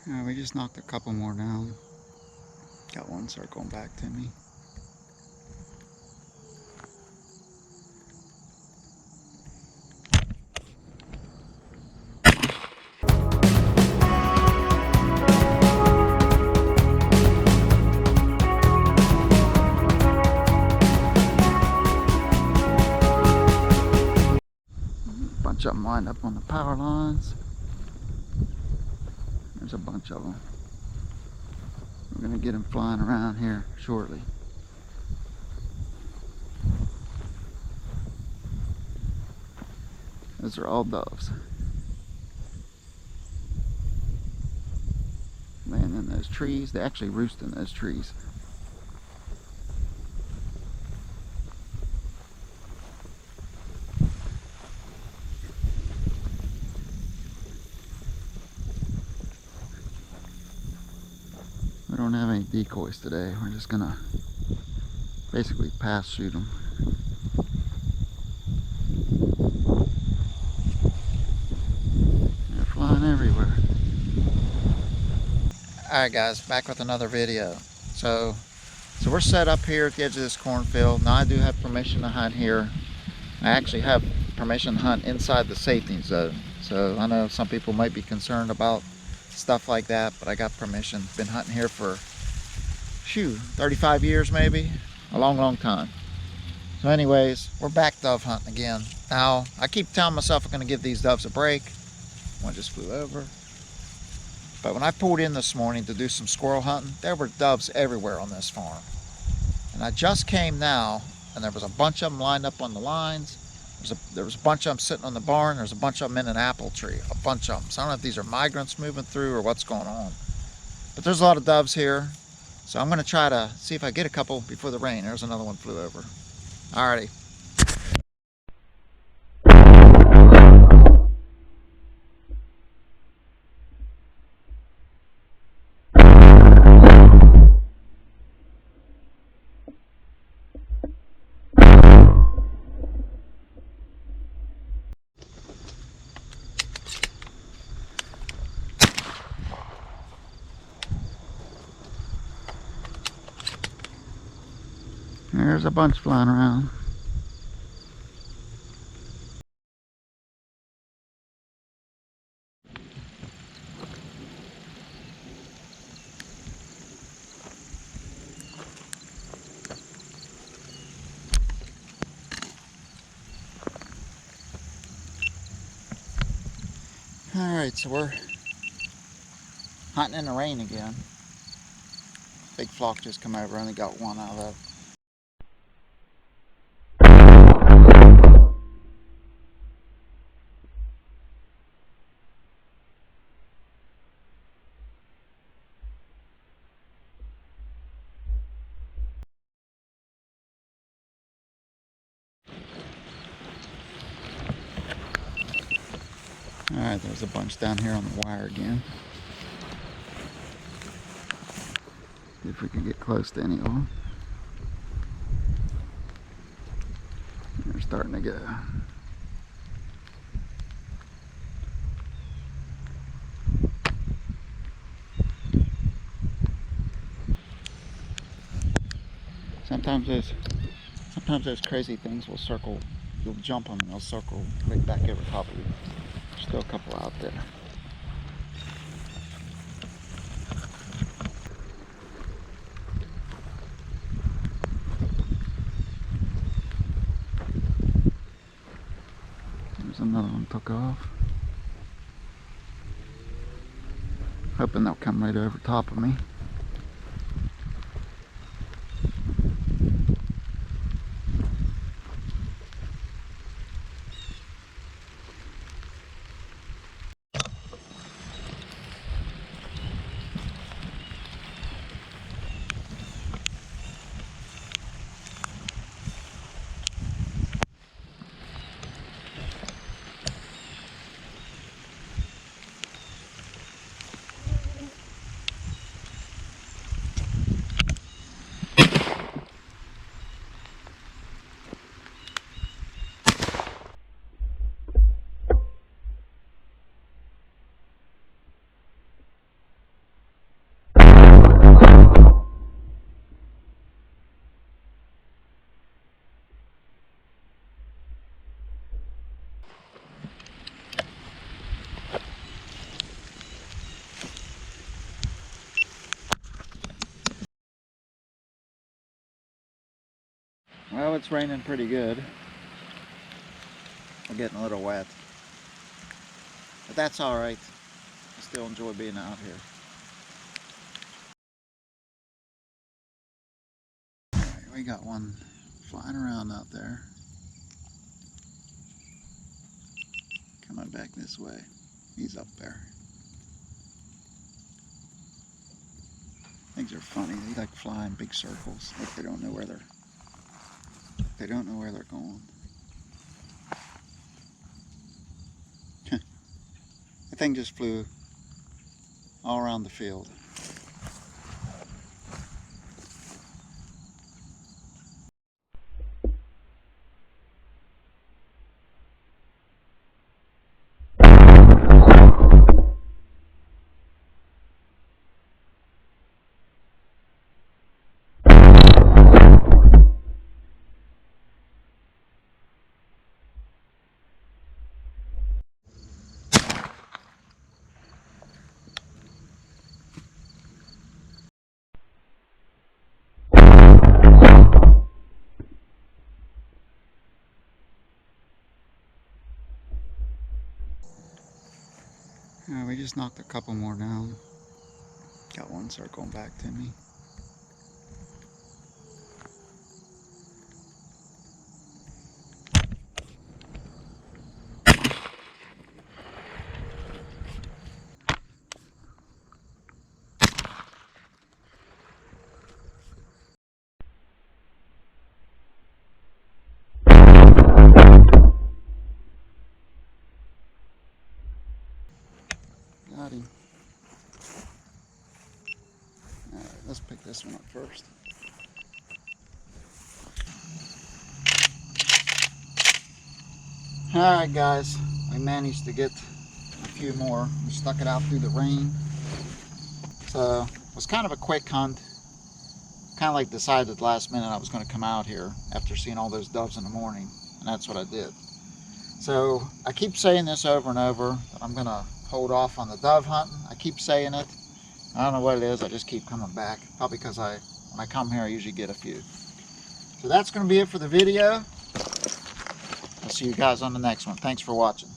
We just knocked a couple more down. Got one circling back to me. A bunch of them lined up on the power lines. There's a bunch of them. We're going to get them flying around here shortly. Those are all doves. Laying in those trees. They actually roost in those trees. We don't have any decoys today. We're just gonna basically pass shoot them. They're flying everywhere. Alright guys, back with another video. So we're set up here at the edge of this cornfield. Now I do have permission to hunt here. I actually have permission to hunt inside the safety zone. So I know some people might be concerned about stuff like that, but I got permission. Been hunting here for 35 years maybe, a long time. So anyways, we're back dove hunting again. Now I keep telling myself I'm going to give these doves a break. One just flew over. But when I pulled in this morning to do some squirrel hunting, there were doves everywhere on this farm. And I just came now, and there was a bunch of them lined up on the lines. There was a bunch of them sitting on the barn. There's a bunch of them in an apple tree, a bunch of them. So I don't know if these are migrants moving through or what's going on. But there's a lot of doves here. So I'm going to try to see if I get a couple before the rain. There's another one flew over. Alrighty. There's a bunch flying around. Alright, so we're hunting in the rain again. Big flock just come over, only got one out of that. Alright, there's a bunch down here on the wire again. See if we can get close to any of them. They're starting to go. Sometimes those crazy things will circle. You'll jump them and they'll circle right back over top of you. There's still a couple out there. There's another one took off. Hoping they'll come right over top of me. it's raining pretty good. We're getting a little wet. But that's alright. I still enjoy being out here. Alright, we got one flying around out there. Coming back this way. He's up there. Things are funny. They like fly in big circles. Like they don't know where they're going. The thing just flew all around the field. We just knocked a couple more down. Got one circling back to me. Got him. Alright, let's pick this one up first. Alright guys, we managed to get a few more. We stuck it out through the rain. So it was kind of a quick hunt. Kind of like decided last minute I was going to come out here after seeing all those doves in the morning, and that's what I did. So I keep saying this over and over, that I'm going to hold off on the dove hunting. I keep saying it. I don't know what it is, I just keep coming back. Probably because when I come here I usually get a few. So that's going to be it for the video. I'll see you guys on the next one. Thanks for watching.